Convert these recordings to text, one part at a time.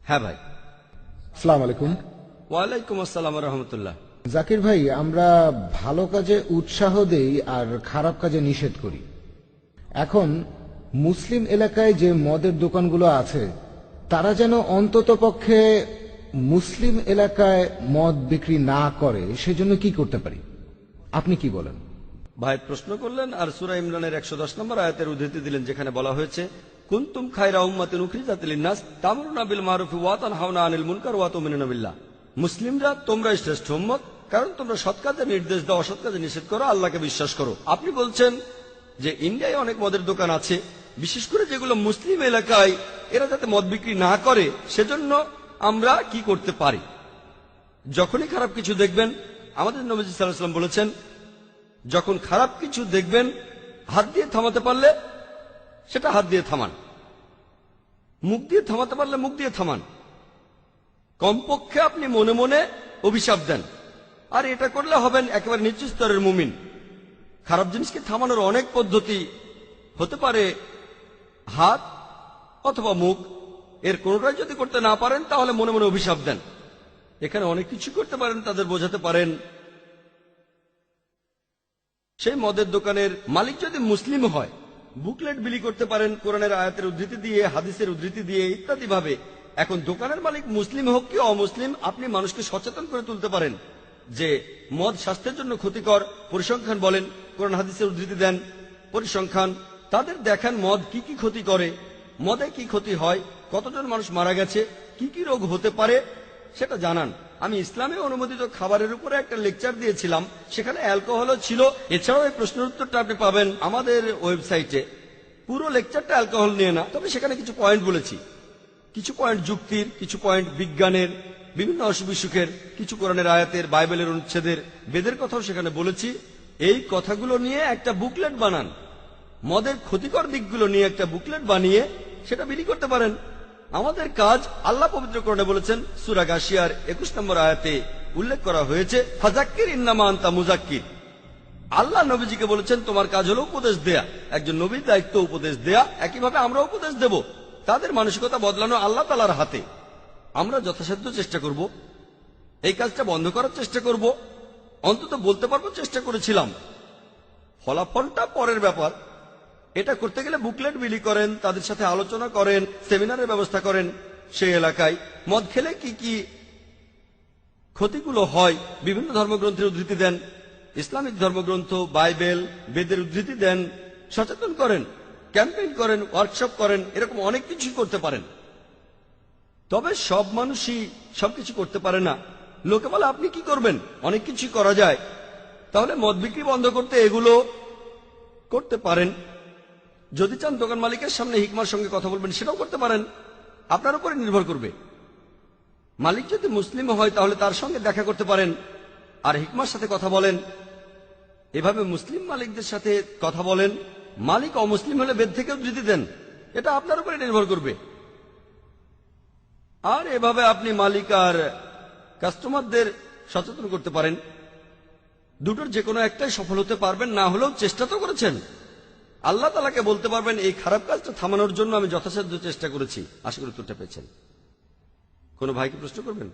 হ্যাঁ ভাই। আসসালামু আলাইকুম। ওয়ালাইকুম আসসালাম রহমতুল্লাহ। জাকির ভাই, আমরা ভালো কাজে উৎসাহ দেই আর খারাপ কাজে নিষেধ করি। এখন মুসলিম এলাকায় যে মদের দোকানগুলো আছে তারা যেন অন্তত পক্ষে মুসলিম এলাকায় মদ বিক্রি না করে, সেজন্য কি করতে পারি? আপনি কি বলেন? ভাই প্রশ্ন করলেন আর সূরা ইমরানের 110 নম্বর আয়াতের উদ্ধৃতি দিলেন, যেখানে বলা হয়েছে কুনতুম খায়রা উম্মাতিন উখরিজাত লিন-নাস তা'মুরুনা বিল মারুফি ওয়া তানহাউনা আনিল মুনকার ওয়া তু'মিনুনা বিল্লাহ। মুসলিমরা তোমরাই শ্রেষ্ঠ উম্মত, কারণ তোমরা সৎ কাজে নির্দেশ দাও, অসৎ কাজে নিষেধ করো, আল্লাহকে বিশ্বাস করো। আপনি বলছেন যে ইন্ডিয়ায় অনেক মদের দোকান আছে, বিশেষ করে যেগুলো মুসলিম এলাকায়, এরা যাতে মদ বিক্রি না করে সেজন্য আমরা কি করতে পারি? যখনই খারাপ কিছু দেখবেন, আমাদের নবীজি সাল্লাল্লাহু আলাইহি ওয়াসাল্লাম বলেছেন, যখন খারাপ কিছু দেখবেন হাত দিয়ে থামাতে পারলে সেটা হাত দিয়ে থামান, মুখ দিয়ে থামাতে পারলে মুখ দিয়ে থামান। কমপক্ষে আপনি মনে মনে অভিশাপ দেন, আর এটা করলে হবেন একেবারে নিচু স্তরের মুমিন। খারাপ জিনিসকে থামানোর অনেক পদ্ধতি হতে পারে, হাত অথবা মুখ, এর কোনোটাই যদি করতে না পারেন তাহলে মনে মনে অভিশাপ দেন। এখানে অনেক কিছু করতে পারেন, তাদের বোঝাতে পারেন। সেই মদের দোকানের মালিক যদি মুসলিম হয়, বুকলেট বিলি করতে পারেন কোরআনের আয়াতের উদ্ধৃতি দিয়ে, হাদিসের উদ্ধৃতি দিয়ে, ইত্যাদি ভাবে। এখন দোকানের মালিক মুসলিম হোক কি অমুসলিম, আপনি মানুষকে সচেতন করে তুলতে পারেন যে মদ স্বাস্থ্যের জন্য ক্ষতিকর। পরিসংখ্যান বলেন, কোরআন হাদিসের উদ্ধৃতি দেন, পরিসংখ্যান তাদের দেখান মদ কি কি ক্ষতি করে, মদে কি ক্ষতি হয়, কতজন মানুষ মারা গেছে, কি কি রোগ হতে পারে সেটা জানান। আমি ইসলামে অনুমোদিত খাবারের উপরে একটা লেকচার দিয়েছিলাম, সেখানে অ্যালকোহলও ছিল। এছাড়াও এই প্রশ্নের উত্তরটা আপনি পাবেন আমাদের ওয়েবসাইটে। পুরো লেকচারটা অ্যালকোহল নিয়ে না, তবে সেখানে কিছু পয়েন্ট বলেছি, কিছু পয়েন্ট যুক্তির, কিছু পয়েন্ট বিজ্ঞানের, বিভিন্ন অসুখ বিসুখের, কিছু কোরআনের আয়াতের, বাইবেলের অনুচ্ছেদের, বেদের কথাও সেখানে বলেছি। এই কথাগুলো নিয়ে একটা বুকলেট বানান, মদের ক্ষতিকর দিকগুলো নিয়ে একটা বুকলেট বানিয়ে সেটা বিলি করতে পারেন। আমাদের কাজ আল্লাহ পবিত্র কোরআনে বলেছেন, সূরা গাশিয়ার 21 নম্বর আয়াতে উল্লেখ করা হয়েছে, ফাযাক্কির ইন্নামা আনতা মুযাক্কির। আল্লাহ নবীজিকে বলেছেন তোমার কাজ হলো উপদেশ দেয়া, একজন নবীর দায়িত্ব উপদেশ দেয়া। একইভাবে আমরা উপদেশ দেব, তাদের মানসিকতা বদলানো আল্লাহ তাআলার হাতে। আমরা যথাসাধ্য চেষ্টা করব, এই কাজটা বন্ধ করার চেষ্টা করব, অন্তত বলতে পারবো চেষ্টা করেছিলাম। ফলাফলটা পরের ব্যাপার। এটা করতে গেলে বুকলেট বিলি করেন, তাদের সাথে আলোচনা করেন, সেমিনারের ব্যবস্থা করেন। সেই এলাকায় মদ খেলে কি কি ক্ষতিগুলো হয় বিভিন্ন ধর্মগ্রন্থের উদ্ধৃতি দেন, ইসলামিক ধর্মগ্রন্থ, বাইবেল, বেদের উদ্ধৃতি দেন, সচেতন করেন, ক্যাম্পেইন করেন, ওয়ার্কশপ করেন, এরকম অনেক কিছুই করতে পারেন। তবে সব মানুষই সবকিছু করতে পারে না। লোকে বলে আপনি কি করবেন, অনেক কিছুই করা যায়। তাহলে মদ বিক্রি বন্ধ করতে এগুলো করতে পারেন। যদি চান দোকান মালিকের সামনে হিকমার সঙ্গে কথা বলবেন, সেটাও করতে পারেন, আপনার উপরে নির্ভর করবে। মালিক যদি মুসলিম হয় তাহলে তার সঙ্গে দেখা করতে পারেন আর হিকমার সাথে কথা বলেন। এভাবে মুসলিম মালিকদের সাথে কথা বলেন। মালিক অমুসলিম হলে বেদ থেকে উদ্ধৃতি দেন, এটা আপনার উপরে নির্ভর করবে। আর এভাবে আপনি মালিক আর কাস্টমারদের সচেতন করতে পারেন। দুটোর যে কোনো একটাই সফল হতে পারবেন, না হলেও চেষ্টা তো করেছেন। আল্লাহ তাআলাকে বলতে পারবেন এই খারাপ কাজটা থামানোর জন্য আমি যথাসাধ্য চেষ্টা করেছি। আশা করি উত্তরটা পেয়েছেন। কোন ভাইকে প্রশ্ন করবেন?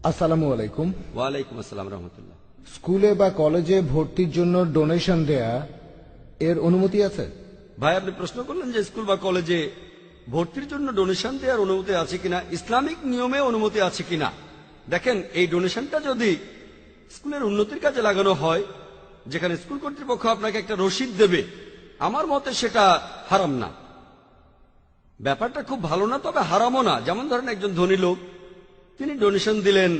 আসসালামু আলাইকুম। ওয়ালাইকুম আসসালাম রহমতুল্লাহ। স্কুলে বা কলেজে ভর্তির জন্য ডোনেশন দেয়া এর অনুমতি আছে? ভাই আপনি প্রশ্ন করলেন যে স্কুল বা কলেজে ভর্তির জন্য ডোনেশন দেওয়ার অনুমতি আছে কিনা, ইসলামিক নিয়মে অনুমতি আছে কিনা। দেখেন, এই ডোনেশনটা যদি স্কুলের উন্নতির কাজে লাগানো হয়, যেখানে স্কুল কর্তৃপক্ষ আপনাকে একটা রসিদ দেবে, আমার মতে সেটা হারাম না। ব্যাপারটা খুব ভালো না, তবে হারামও না। যেমন ধরেন একজন ধনী লোক, তিনি ডোনেশন দিলেন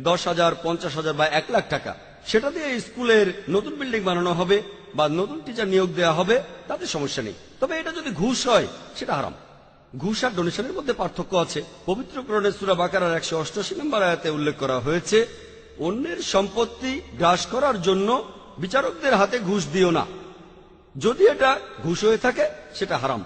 10,000, 50,000 বা 1 লাখ টাকা, সেটা দিয়ে স্কুলের নতুন বিল্ডিং বানানো হবে বা নতুন টিচার নিয়োগ দেওয়া হবে, তাতে সমস্যা নেই। তবে এটা যদি ঘুষ হয় সেটা হারাম। ঘুষ আর ডোনেশনের মধ্যে পার্থক্য আছে। পবিত্র কোরআনের সূরা বাকারার 188 নম্বর আয়াতে উল্লেখ করা হয়েছে, অন্যের সম্পত্তি গ্রাস করার জন্য বিচারকদের হাতে ঘুষ দিও না। যদি এটা ঘুষ হয়ে থাকে সেটা হারাম,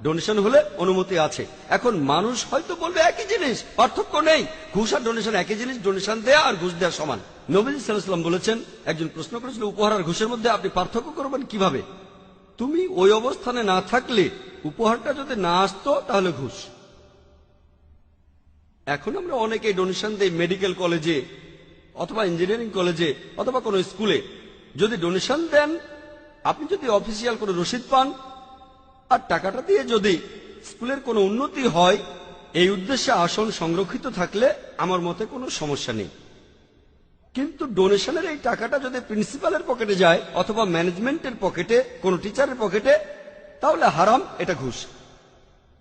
ডোনেশন হলে অনুমতি আছে। এখন মানুষ হয়তো বলবে একই জিনিস, পার্থক্য নেই, ঘুষ আর ডোনেশন একই জিনিস, ডোনেশন দেয়া আর ঘুষ দেওয়া সমান। নবী সাল্লাল্লাহু আলাইহি ওয়াসাল্লাম বলেছেন, একজন প্রশ্ন করেছিল উপহার আর ঘুষের মধ্যে আপনি পার্থক্য করবেন কিভাবে? তুমি ওই অবস্থানে না থাকলে উপহারটা যদি না আসতো তাহলে ঘুষ। এখন আমরা অনেকেই ডোনেশন দেই মেডিকেল কলেজে অথবা ইঞ্জিনিয়ারিং কলেজে অথবা কোনো স্কুলে। যদি ডোনেশন দেন, আপনি যদি অফিসিয়াল কোনো রসিদ পান আর টাকাটা দিয়ে যদি স্কুলের কোনো উন্নতি হয়, এই উদ্দেশ্যে আসন সংরক্ষিত থাকলে আমার মতে কোনো সমস্যা নেই। কিন্তু ডোনেশনের এই টাকাটা যদি প্রিন্সিপালের পকেটে যায় অথবা ম্যানেজমেন্টের পকেটে, কোনো টিচারের পকেটে, তাহলে হারাম, এটা ঘুষ।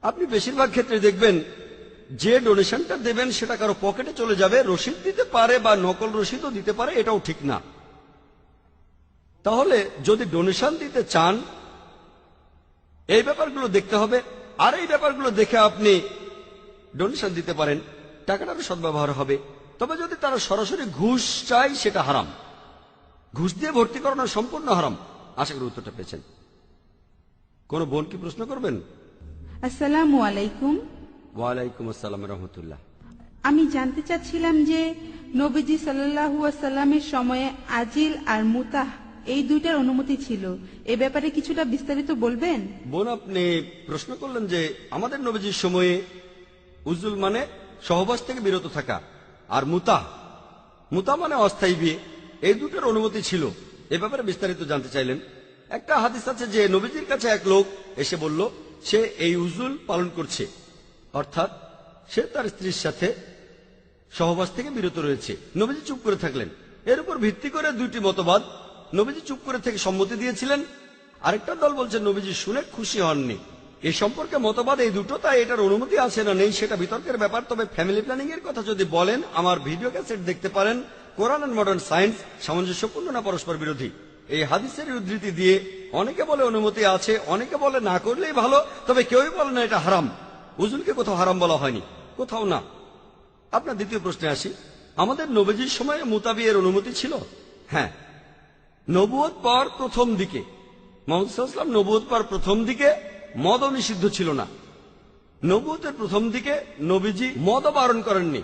আপনি বেশিরভাগ ক্ষেত্রে দেখবেন যে ডোনেশনটা দেবেন সেটা কারো পকেটে চলে যাবে, রসিদ দিতে পারে বা নকল রসিদও দিতে পারে, এটাও ঠিক না। তাহলে যদি ডোনেশন দিতে চান, এই ব্যাপারগুলো দেখতে হবে, আর এই ব্যাপারগুলো দেখে আপনি ডোনেশন দিতে পারেন, টাকাটার সদ্ব্যবহার হবে। তবে যদি তারা সরাসরি ঘুষ চায়, সেটা হারাম। ঘুষ দিয়ে ভর্তি করানো সম্পূর্ণ হারাম। আশা করি উত্তরটা পেয়েছেন। কোন বোন কি প্রশ্ন করবেন? আসসালামু আলাইকুম। ওয়ালাইকুম আসসালাম রহমতুল্লাহ। আমি জানতে চাচ্ছিলাম যে নবীজি সাল্লাল্লাহু আলাইহি ওয়াসাল্লামের সময়ে আজিল আর মুতাহ এই দুইটার অনুমতি ছিল, এ ব্যাপারে কিছুটা বিস্তারিত বলবেন? বোন, আপনি প্রশ্ন করলেন যে আমাদের নবীজির সময়ে উজুল মানে সহবাস থেকে বিরত থাকা, আর মুতাহ মানে অস্থায়ী বিয়ে, এই দুটোর অনুমতি ছিল। এ ব্যাপারে বিস্তারিত জানতে চাইলেন। একটা হাদিস আছে যে নবীজির কাছে এক লোক এসে বলল সে এই উজুল পালন করছে, অর্থাৎ সে তার স্ত্রীর সাথে সহবাস থেকে বিরত রয়েছে। নবীজি চুপ করে থাকলেন। এর উপর ভিত্তি করে দুইটি মতবাদ। নবীজি চুপ করে থেকে সম্মতি দিয়েছিলেন, আরেকটা দল বলছে নবীজি শুনে খুশি হননি। এই সম্পর্কে মতবাদ এই দুটো, তাই এটার অনুমতি আছে না নেই সেটা বিতর্কের ব্যাপার। তবে ফ্যামিলি প্ল্যানিং এর কথা যদি বলেন, আমার ভিডিও ক্যাসেট দেখতে পারেন, কোরআন এন্ড মডার্ন সায়েন্স সামঞ্জস্যপূর্ণ না পরস্পর বিরোধী। এই হাদিসের উদ্ধৃতি দিয়ে অনেকে বলে অনুমতি আছে, অনেকে বলে না করলেই ভালো, তবে কেউই বলে না এটা হারাম। উজুলকে কোথাও হারাম বলা হয়নি, কোথাও না। আপনার দ্বিতীয় প্রশ্নে আসি, আমাদের নবীজির সময়ে মুতাবিয়ের অনুমতি ছিল? হ্যাঁ, নবুয়ত পাওয়ার প্রথম দিকে, মুহাম্মদ সাল্লাল্লাহু আলাইহি ওয়াসাল্লাম নবুয়ত পাওয়ার প্রথম দিকে মদও নিষিদ্ধ ছিল না। নবুয়তের প্রথম দিকে নবীজি মদও বারণ করেননি।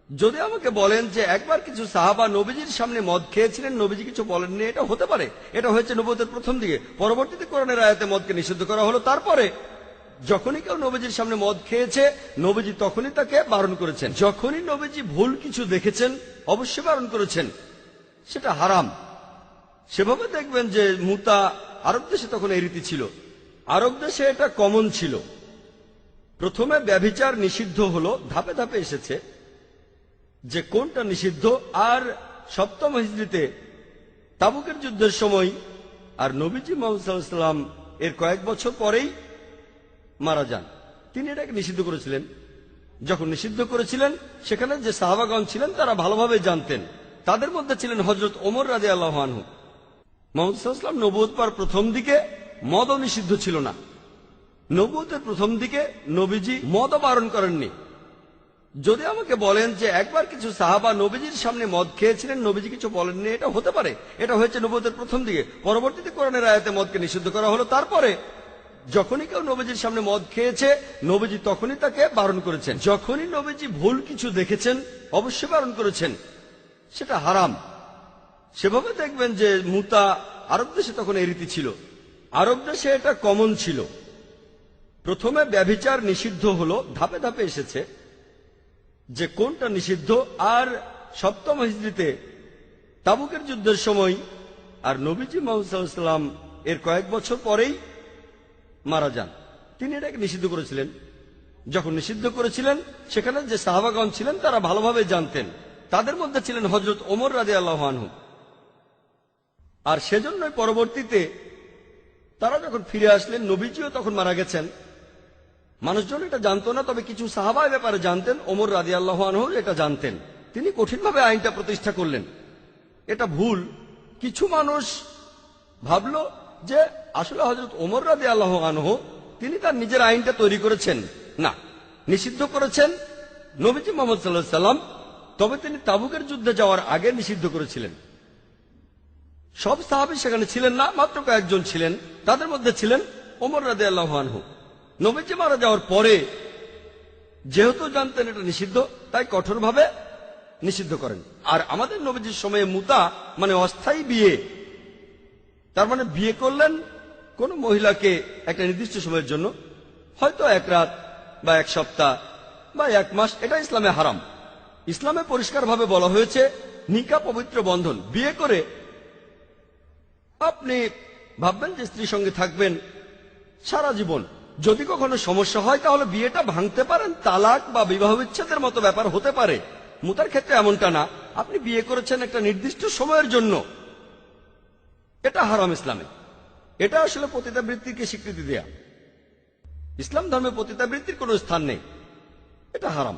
যদি আমাকে বলেন যে একবার কিছু সাহাবা নবীজির সামনে মদ খেয়েছিলেন, নবীজি কিছু বলেননি, এটা হতে পারে। এটা হয়েছে নবুয়তের প্রথম দিকে। পরবর্তীতে কোরআনের আয়াতে মদকে নিষিদ্ধ করা হলো। তারপরে যখনই কেউ নবীজির সামনে মদ খেয়েছে, নবীজি তখনই তাকে বারণ করেছেন। যখনই নবীজি ভুল কিছু দেখেছেন, অবশ্যই বারণ করেছেন, সেটা হারাম। সেভাবে দেখবেন যে মুতা আরব দেশে তখন এই রীতি ছিল, আরব দেশে এটা কমন ছিল। প্রথমে ব্যভিচার নিষিদ্ধ হলো, ধাপে ধাপে এসেছে যে কোনটা নিষিদ্ধ। আর সপ্তম হিজরিতে তাবুকের যুদ্ধের সময় আর নবীজি মুহাম্মদ সাল্লাল্লাহু আলাইহি ওয়াসাল্লাম এর কয়েক বছর পরেই মারা যান। তিনি এটাকে নিষিদ্ধ করেছিলেন। যখন নিষিদ্ধ করেছিলেন, সেখানে যে সাহাবাগণ ছিলেন তারা ভালোভাবে জানতেন। তাদের মধ্যে ছিলেন হযরত ওমর রাদিয়াল্লাহু আনহু। মুহাম্মদ সাল্লাল্লাহু আলাইহি ওয়াসাল্লাম নবুয়ত পাওয়ার প্রথম দিকে মদও নিষিদ্ধ ছিল না। নবুয়তের প্রথম দিকে নবীজি মদও বারণ করেননি। যদি আমাকে বলেন যে একবার কিছু সাহাবা নবীজির সামনে মদ খেয়েছিলেন, নবীজি কিছু বলেননি, এটা হতে পারে। এটা হয়েছে নবুয়তের প্রথম দিকে। পরবর্তীতে কোরআনের আয়াতে মদকে নিষিদ্ধ করা হলো। তারপরে যখনই কেউ নবীজির সামনে মদ খেয়েছে, নবীজি তখনই তাকে বারণ করেছেন। যখনই নবীজি ভুল কিছু দেখেছেন, অবশ্যই বারণ করেছেন, সেটা হারাম। সেভাবে দেখবেন যে মুতা আরব দেশে তখন এই রীতি ছিল, আরব দেশে এটা কমন ছিল। প্রথমে ব্যভিচার নিষিদ্ধ হলো, ধাপে ধাপে এসেছে যে কোনটা নিষিদ্ধ। আর সপ্তম হিজরিতে তাবুকের যুদ্ধের সময় আর নবীজি মুহাম্মদ সাল্লাল্লাহু আলাইহি ওয়াসাল্লাম এর কয়েক বছর পরেই মারা যান। তিনি এটাকে নিষিদ্ধ করেছিলেন। যখন নিষিদ্ধ করেছিলেন, সেখানে যে সাহাবাগণ ছিলেন তারা ভালোভাবে জানতেন। তাদের মধ্যে ছিলেন হযরত ওমর রাদিয়াল্লাহু আনহু। আর সেজন্যই পরবর্তীতে তারা যখন ফিরে আসলেন, নবীজিও তখন মারা গেছেন। মানুষজন এটা জানতো না, তবে কিছু সাহাবা এ ব্যাপারে জানতেন। ওমর রাদিয়াল্লাহু আনহু এটা জানতেন। তিনি কঠিনভাবে আইনটা প্রতিষ্ঠা করলেন। এটা ভুল। কিছু মানুষ ভাবলো যে আসলে হযরত ওমর রাদিয়াল্লাহু আনহু তিনি তার নিজের আইনটা তৈরি করেছেন। না, নিষিদ্ধ করেছেন নবীজি মুহাম্মদ সাল্লাল্লাহু আলাইহি ওয়াসাল্লাম। তবে তিনি তাবুকের যুদ্ধে যাওয়ার আগে নিষিদ্ধ করেছিলেন। সব সাহাবী সেখানে ছিলেন না, মাত্র কয়েকজন ছিলেন। তাদের মধ্যে ছিলেন ওমর রাদিয়াল্লাহু আনহু। নবীজি মারা যাওয়ার পরে যেহেতু জানতেন এটা নিষিদ্ধ, তাই কঠোরভাবে নিষিদ্ধ করেন। আর আমাদের নবীজির সময়ে মুতা মানে অস্থায়ী বিয়ে, তার মানে বিয়ে করলেন কোন মহিলাকে একটা নির্দিষ্ট সময়ের জন্য, হয়তো এক রাত বা এক সপ্তাহ বা এক মাস, এটা ইসলামে হারাম। ইসলামে পরিষ্কারভাবে বলা হয়েছে নিকাহ পবিত্র বন্ধন। বিয়ে করে আপনি ভাববেন যে স্ত্রীর সঙ্গে থাকবেন সারা জীবন। যদি কখনো সমস্যা হয় তাহলে বিয়েটা ভাঙতে পারেন, তালাক বা বিবাহ বিচ্ছেদের মতো ব্যাপার হতে পারে। মুতার ক্ষেত্রে এমনটা না, আপনি বিয়ে করেছেন একটা নির্দিষ্ট সময়ের জন্য, এটা হারাম ইসলামে। এটা আসলে পতিতাবৃত্তিকে স্বীকৃতি দেয়া। ইসলাম ধর্মে পতিতাবৃত্তির কোনো স্থান নেই, এটা হারাম।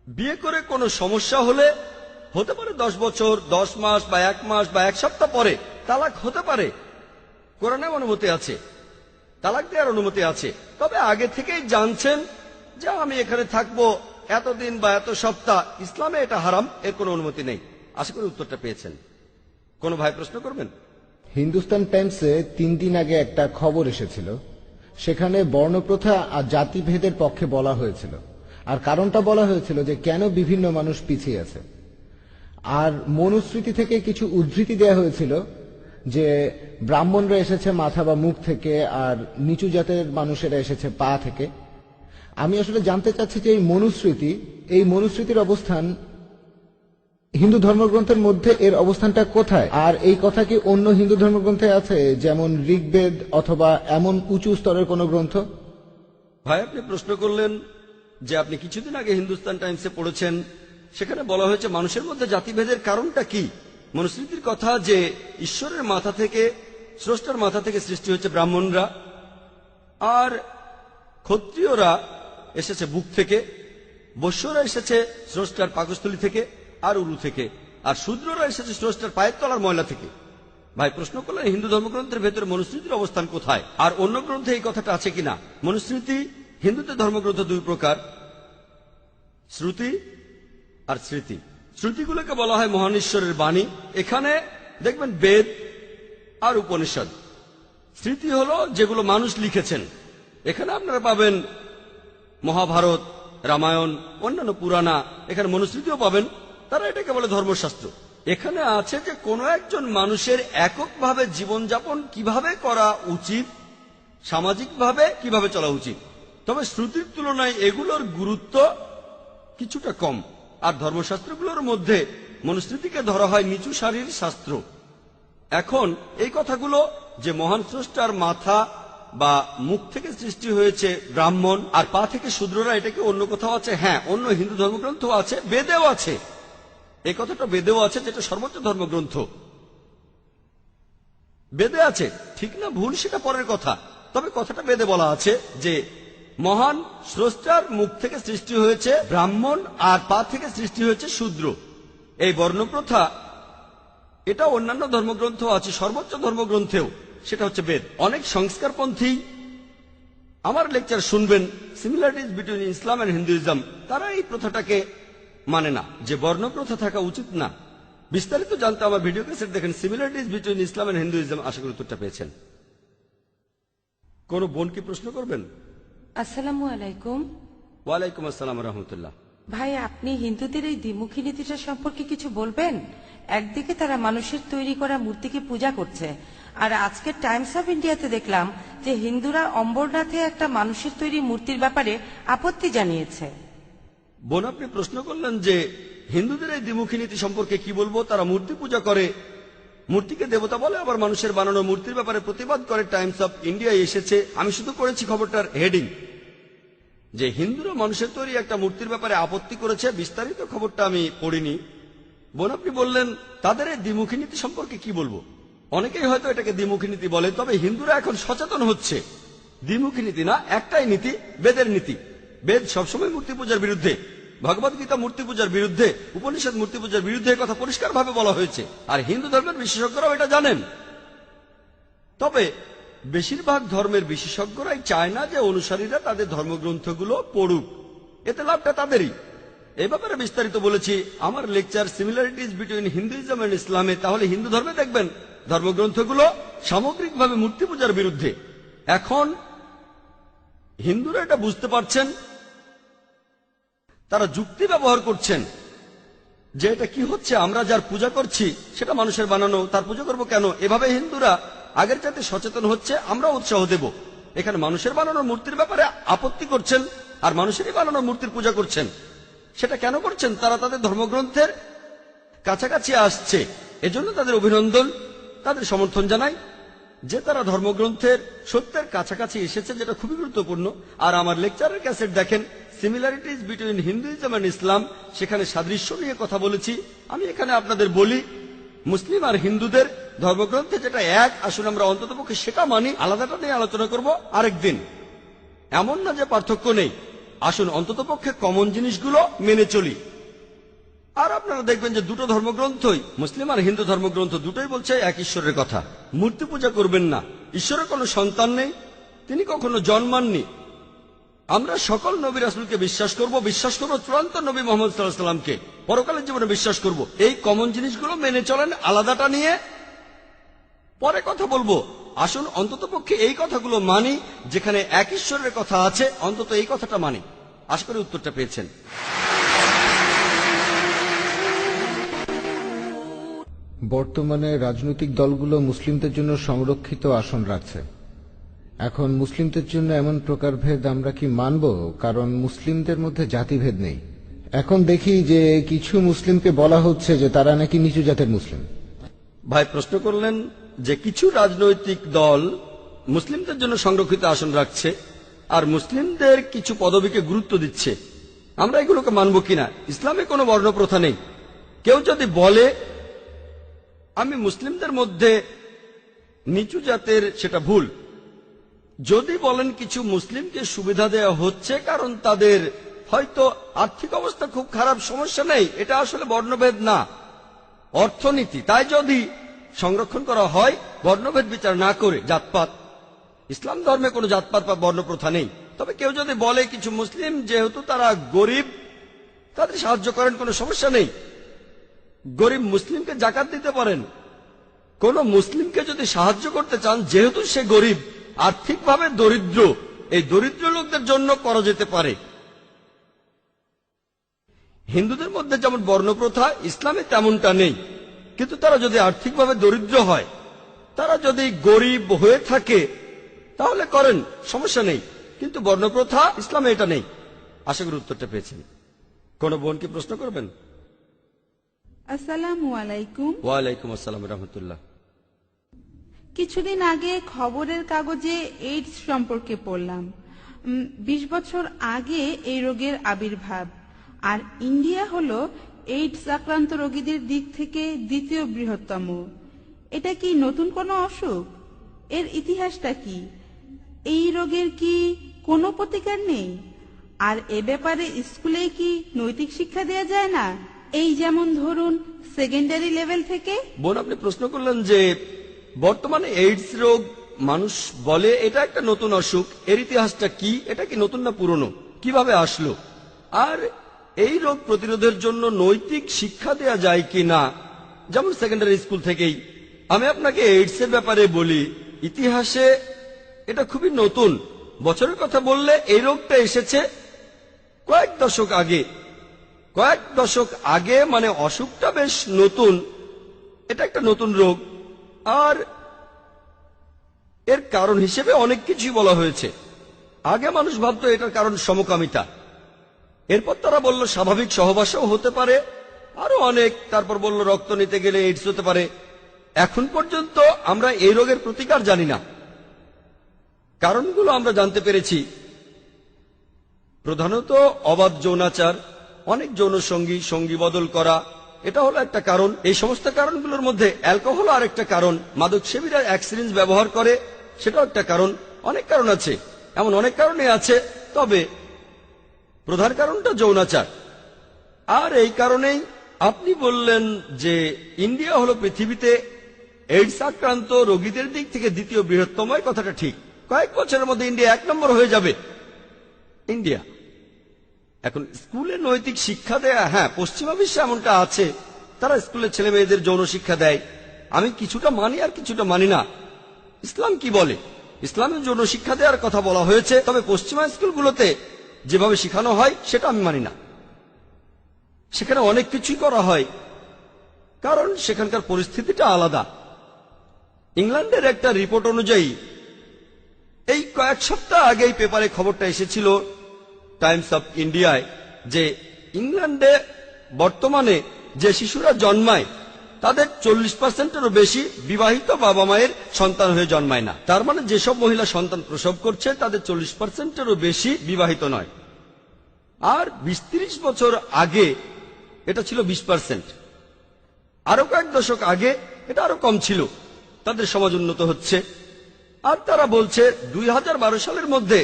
বিয়ে করে কোনো সমস্যা হলে হতে পারে 10 বছর, 10 মাস বা 1 মাস বা 1 সপ্তাহ পরে তালাক হতে পারে। কোরআনে অনুমতি আছে, তালাক দেওয়ার অনুমতি আছে। তবে আগে থেকেই জানছেন যে আমি এখানে থাকবো এতদিন বা এত সপ্তাহ, ইসলামে এটা হারাম, এর কোনো অনুমতি নেই। আশা করি উত্তরটা পেয়েছেন। কোনো ভাই প্রশ্ন করবেন? হিন্দুস্তান টাইমসে 3 দিন আগে একটা খবর এসেছিল, সেখানে বর্ণপ্রথা আর জাতিভেদের পক্ষে বলা হয়েছিল, আর কারণটা বলা হয়েছিল যে কেন বিভিন্ন মানুষ পিছিয়ে আছে। আর মনুস্মৃতি থেকে কিছু উদ্ধৃতি দেয়া হয়েছিল যে ব্রাহ্মণরা এসেছে মাথা বা মুখ থেকে, আর নিচু জাতের মানুষেরা এসেছে পা থেকে। আমি আসলে জানতে চাচ্ছি যে এই মনুস্মৃতির অবস্থান হিন্দু ধর্মগ্রন্থের মধ্যে, এর অবস্থানটা কোথায়? আর এই কথা কি অন্য হিন্দু ধর্মগ্রন্থে আছে, যেমন ঋগ্বেদ অথবা এমন উঁচু স্তরের কোনো গ্রন্থ? ভাই, আপনি প্রশ্ন করলেন যে আপনি কিছুদিন আগে হিন্দুস্তান টাইমসে পড়েছেন, সেখানে বলা হয়েছে মানুষের মধ্যে জাতিভেদের কারণটা কি। মনুস্মৃতির কথা যে ঈশ্বরের মাথা থেকে, স্রষ্টার মাথা থেকে সৃষ্টি হয়েছে ব্রাহ্মণরা, আর ক্ষত্রিয়রা এসেছে বুক থেকে, বৈশ্যরা এসেছে স্রষ্টার পাকস্থলী থেকে আর উরু থেকে, আর শূদ্ররা এসেছে স্রষ্টার পায়ের তলার ময়লা থেকে। ভাই প্রশ্ন করলেন হিন্দু ধর্মগ্রন্থের ভেতরে মনুস্মৃতির অবস্থান কোথায়, আর অন্য গ্রন্থে এই কথাটা আছে কিনা। মনুস্মৃতি হিন্দুদের ধর্মগ্রন্থ দুই প্রকার, শ্রুতি আর স্মৃতি। শ্রুতিগুলোকে বলা হয় মহান ঈশ্বরের বাণী, এখানে দেখবেন বেদ আর উপনিষদ। স্মৃতি হলো যেগুলো মানুষ লিখেছেন, এখানে আপনারা পাবেন মহাভারত, রামায়ণ, অন্যান্য পুরাণা, এখানে মনুস্মৃতিও পাবেন। তারা এটাকে বলে ধর্মশাস্ত্র। এখানে আছে যে কোনো একজন মানুষের এককভাবে জীবনযাপন কিভাবে করা উচিত, সামাজিকভাবে কিভাবে চলা উচিত। তবে শ্রুতির তুলনায় এগুলোর গুরুত্ব কিছুটা কম। আর ধর্মশাস্ত্রগুলোর মধ্যে মনুস্মৃতিকে ধরা হয় নিচু সারির শাস্ত্র। এখন এই কথাগুলো যে মহান স্রষ্টার মাথা বা মুখ থেকে সৃষ্টি হয়েছে ব্রাহ্মণ আর পা থেকে শূদ্ররা, এটাকে অন্য কোথাও আছে? হ্যাঁ, অন্য হিন্দু ধর্মগ্রন্থ আছে, বেদেও আছে। এই কথাটা বেদেও আছে, যেটা সর্বোচ্চ ধর্মগ্রন্থ। বেদে আছে, ঠিক না ভুল সেটা পরের কথা। তবে কথাটা বেদে বলা আছে যে মহান স্রষ্টার মুখ থেকে সৃষ্টি হয়েছে ব্রাহ্মণ আর পা থেকে সৃষ্টি হয়েছে শূদ্র। এই বর্ণপ্রথা এটা অন্যান্য ধর্মগ্রন্থ আছে, সর্বোচ্চ ধর্মগ্রন্থেও, সেটা হচ্ছে বেদ। অনেক সংস্কারপন্থী আমার লেকচার শুনবেন, similarities between Islam and Hinduism, তারা এই প্রথাটাকে মানে না, যে বর্ণপ্রথা থাকা উচিত না। বিস্তারিত জানতে আমার ভিডিও ক্যাসেট দেখেন, similarities between Islam and Hinduism. আশা করি উত্তরটা পেয়েছেন। কোন বোন কি প্রশ্ন করবেন? আসসালামু আলাইকুম। ওয়ালাইকুম আসসালাম রহমতুল্লাহ। ভাই, আপনি হিন্দুদের এই দ্বিমুখী নীতিটা সম্পর্কে কিছু বলবেন? একদিকে তারা মানুষের তৈরি করা মূর্তিকে পূজা করছে, আর আজকের টাইমস অফ ইন্ডিয়াতে দেখলাম যে হিন্দুরা অম্বরনাথে একটা মানুষের তৈরি মূর্তির ব্যাপারে আপত্তি জানিয়েছে। বোন, আপনি প্রশ্ন করলেন যে হিন্দুদের এই দ্বিমুখী নীতি সম্পর্কে কি বলবো। তারা মূর্তি পূজা করে, মূর্তিকে দেবতা বলে, আবার মানুষের বানানো মূর্তির ব্যাপারে প্রতিবাদ করে। টাইমস অফ ইন্ডিয়ায় এসেছে, আমি শুধু করেছি খবরটার হেডিং যে হিন্দুরা মানুষের তৈরি একটা মূর্তির ব্যাপারে আপত্তি করেছে। বিস্তারিত খবরটা আমি পড়িনি। বোন, আপনি বললেন তাদের এই দ্বিমুখী নীতি সম্পর্কে কি বলবো। অনেকেই হয়তো এটাকে দ্বিমুখী নীতি বলে, তবে হিন্দুরা এখন সচেতন হচ্ছে। দ্বিমুখী নীতি না, একটাই নীতি, বেদের নীতি। বেদ সবসময় মূর্তি পূজার বিরুদ্ধে, ভগবত গীতা মূর্তি পূজার বিরুদ্ধে, উপনিষদ মূর্তি পূজার বিরুদ্ধে, কথা পরিষ্কার ভাবে বলা হয়েছে। আর হিন্দু ধর্মের বিশেষজ্ঞরাও এটা জানেন। তবে বেশিরভাগ ধর্মের বিশেষজ্ঞরাই চায় না যে অনুসারীরা তাদের ধর্মগ্রন্থগুলো পড়ুক, এতে লাভটা তাদেরই। এই ব্যাপারে বিস্তারিত বলেছি আমার lecture similarities between Hinduism and ইসলামে। তাহলে হিন্দু ধর্মে দেখবেন ধর্মগ্রন্থগুলো সামগ্রিকভাবে মূর্তি পূজার বিরুদ্ধে। এখন হিন্দুরা এটা বুঝতে পারছেন, তারা যুক্তি ব্যবহার করছেন যে এটা কি হচ্ছে, আমরা যার পূজা করছি সেটা মানুষের বানানো, তার পূজা করব কেন। এভাবে হিন্দুরা আগের চাইতে সচেতন হচ্ছে, আমরা উৎসাহ দেব। এখানে মানুষের বানানো মূর্তির ব্যাপারে আপত্তি করছেন আর মানুষেরই বানানো মূর্তির পূজা করছেন। সেটা কেন করছেন? তারা তাদের ধর্মগ্রন্থের কাছাকাছি আসছে, এজন্য তাদের অভিনন্দন, তাদের সমর্থন জানাই যে তারা ধর্মগ্রন্থের সত্যের কাছাকাছি এসেছে, যেটা খুবই গুরুত্বপূর্ণ। আর আমার লেকচারের ক্যাসেট দেখেন, সিমিলারিটিজ বিটুইন হিন্দুইজম এন্ড ইসলাম, সেখানে সাদৃশ্য নিয়ে কথা বলেছি। আমি এখানে আপনাদের বলি, মুসলিম আর হিন্দুদের ধর্মগ্রন্থে যেটা এক, আসুন আমরা অন্ততপক্ষে সেটা মানি, আলাদাটা নিয়ে আলোচনা করব আরেকদিন। এমন না যে পার্থক্য নেই, আসুন অন্ততপক্ষে কমন জিনিসগুলো মেনে চলি। আর আপনারা দেখবেন যে দুটো ধর্মগ্রন্থই, মুসলিম আর হিন্দু ধর্মগ্রন্থ দুটোই বলছে এক ঈশ্বরের কথা। মূর্তি পূজা করবেন না, ঈশ্বরের কোনো সন্তান নেই, তিনি কখনো জন্মাননি। আমরা সকল নবী রাসূলকে বিশ্বাস করব চূড়ান্ত নবী মুহাম্মদ সাল্লাল্লাহু আলাইহি ওয়াসাল্লামকে, পরকালের জীবনে বিশ্বাস করব। এই কমন জিনিসগুলো মেনে চলেন, আলাদাটা নিয়ে পরে কথা বলবো। আসুন অন্ততপক্ষে এই কথাগুলো মানি, যেখানে এক ঈশ্বরের কথা আছে, অন্তত এই কথাটা মানি। আশা করি উত্তরটা পেয়েছেন। বর্তমানে রাজনৈতিক দলগুলো মুসলিমদের জন্য সংরক্ষিত আসন রাখছে। এখন মুসলিমদের জন্য এমন প্রকারভেদ আমরা কি মানব? কারণ মুসলিমদের মধ্যে জাতিভেদ নেই। এখন দেখি যে কিছু মুসলিমকে বলা হচ্ছে যে তারা নাকি নিচু জাতের মুসলিম। ভাই প্রশ্ন করলেন যে কিছু রাজনৈতিক দল মুসলিমদের জন্য সংরক্ষিত আসন রাখছে আর মুসলিমদের কিছু পদবীকে গুরুত্ব দিচ্ছে, আমরা এগুলোকে মানব কিনা। ইসলামে কোনো বর্ণপ্রথা নেই। কেউ যদি বলে আমি মুসলিমদের মধ্যে নিচু জাতের, সেটা ভুল। যদি বলেন কিছু মুসলিমকে সুবিধা দেওয়া হচ্ছে কারণ তাদের হয়তো আর্থিক অবস্থা খুব খারাপ, সমস্যা নেই, এটা আসলে বর্ণভেদ না, অর্থনীতি। তাই যদি সংরক্ষণ করা হয় বর্ণভেদ বিচার না করে, জাতপাত, ইসলাম ধর্মে কোনো জাতপাত বা বর্ণপ্রথা নেই। তবে কেউ যদি বলে কিছু মুসলিম যেহেতু তারা গরিব, তাদের সাহায্য করেন, কোনো সমস্যা নেই। গরিব মুসলিমকে জাকাত দিতে পারেন। কোন মুসলিমকে যদি সাহায্য করতে চান, যেহেতু সে গরিব, আর্থিকভাবে দরিদ্র, এই দরিদ্র লোকদের জন্য করা যেতে পারে। হিন্দুদের মধ্যে যেমন বর্ণপ্রথা, ইসলামে তেমনটা নেই। কিন্তু তারা যদি আর্থিকভাবে দরিদ্র হয়, তারা যদি গরিব হয়ে থাকে, তাহলে করেন, সমস্যা নেই। কিন্তু বর্ণপ্রথা ইসলামে এটা নেই। আশা করি উত্তরটা পেয়েছেন। কোন বোন কি প্রশ্ন করবেন? আসসালামু আলাইকুম। ওয়ালাইকুম আসসালাম রহমতুল্লাহ। কিছুদিন আগে খবরের কাগজে এইডস সম্পর্কে পড়লাম। 20 বছর আগে এই রোগের আবির্ভাব, আর ইন্ডিয়া হলো এইডস আক্রান্ত রোগীদের দিক থেকে দ্বিতীয় বৃহত্তম। এটা কি নতুন কোনো অসুখ? এর ইতিহাসটা কি? এই রোগের কি কোনো প্রতিকার নেই? আর এ ব্যাপারে স্কুলে কি নৈতিক শিক্ষা দেওয়া যায় না? এই যেমন ধরুন সেকেন্ডারি লেভেল থেকে। বোন, আপনি প্রশ্ন করলেন যে বর্তমানে এইডস রোগ, মানুষ বলে এটা একটা নতুন অসুখ, এর ইতিহাসটা কি? এটা কি নতুন না পুরনো? কিভাবে আসলো? আর এই রোগ প্রতিরোধের জন্য নৈতিক শিক্ষা দেয়া যায় কি না, যেমন সেকেন্ডারি স্কুল থেকেই। আমি আপনাকে এইডস এর ব্যাপারে বলি, ইতিহাসে এটা খুবই নতুন। বছরের কথা বললে এই রোগটা এসেছে কয়েক দশক আগে। কয়েক দশক আগে মানে অসুখটা বেশ নতুন, এটা একটা নতুন রোগ। আর এর কারণ হিসেবে অনেক কিছুই বলা হয়েছে। আগে মানুষ ভাবতো এটার কারণ সমকামিতা, এরপর তারা বলল স্বাভাবিক সহবাসও হতে পারে, আরো অনেক। তারপর বলল রক্ত নিতে গেলে এইডস হতে পারে। এখন পর্যন্ত আমরা এই রোগের প্রতিকার জানি না। কারণগুলো আমরা জানতে পেরেছি, প্রধানত অবাধ যৌনাচার, অনেক যৌন সঙ্গী বদল করা, এটা হলো একটা কারণ। এই সমস্ত কারণগুলোর মধ্যে অ্যালকোহল আরেকটা কারণ, মাদক সেবীরা এক সিরিঞ্জ ব্যবহার করে, সেটাও একটা কারণ। অনেক কারণ আছে, এমন অনেক কারণে আছে, তবে প্রধান কারণটা যৌনাচার। আর এই কারণেই আপনি বললেন যে ইন্ডিয়া হলো পৃথিবীতে এইডস আক্রান্ত রোগীদের দিক থেকে দ্বিতীয় বৃহত্তম। কথাটা ঠিক। কয়েক বছরের মধ্যে ইন্ডিয়া 1 নম্বর হয়ে যাবে। ইন্ডিয়া এখন স্কুলে নৈতিক শিক্ষা দেয়া, হ্যাঁ পশ্চিমা বিশ্বে এমনটা আছে, তারা স্কুলে ছেলে মেয়েদের যৌন শিক্ষা দেয়। আমি কিছুটা মানি আর কিছুটা মানি না। ইসলাম কি বলে? ইসলামে যৌন শিক্ষা দেওয়ার কথা বলা হয়েছে, তবে পশ্চিমা স্কুলগুলোতে যেভাবে শেখানো হয় সেটা আমি মানি না। সেখানে অনেক কিছুই করা হয়, কারণ সেখানকার পরিস্থিতিটা আলাদা। ইংল্যান্ডের একটা রিপোর্ট অনুযায়ী এই কয়েক সপ্তাহ আগে এই পেপারে খবরটা এসেছিল টাইমস অফ ইন্ডিয়ায় যে ইংল্যান্ডে বর্তমানে যে শিশুরা জন্মায় তাদের 40%-এরও বেশি বিবাহিত বাবা মায়ের সন্তান হয়ে জন্মায় না। তার মানে যেসব মহিলা সন্তান প্রসব করছে তাদের 40%-এরও বেশি বিবাহিত নয়। আর 20-30 বছর আগে এটা ছিল 20%। আরো কয়েক দশক আগে এটা আরো কম ছিল। তাদের সমাজ উন্নত হচ্ছে, আর তারা বলছে 2012 সালের মধ্যে